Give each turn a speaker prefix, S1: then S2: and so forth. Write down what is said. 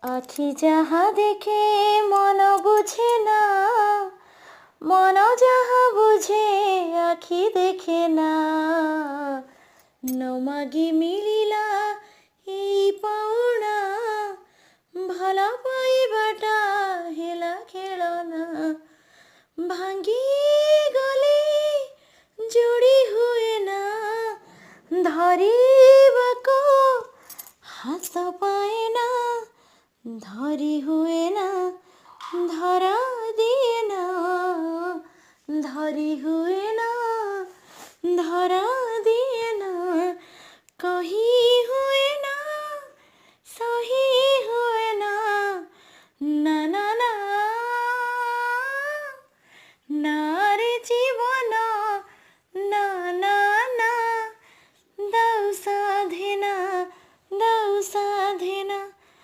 S1: আখি যাহা দেখে মন বুঝে না, মন যাহা বুঝে আখি দেখে না। নমাগি মিলিলা এই পাওনা, ভাল পাইবাটা হেলা খেলনা। ভাঙ্গি গলে ଯୋଡ଼ି ହୁଏ ନା, ଧରିବାକୁ ହାତ ପାଏ ନା। ଧରି ହୁଏ ନା, ଧରା ଦିଏ ନା। ଧରି ହୁଏ ନା, ଧରା ଦିଏ ନା। କହି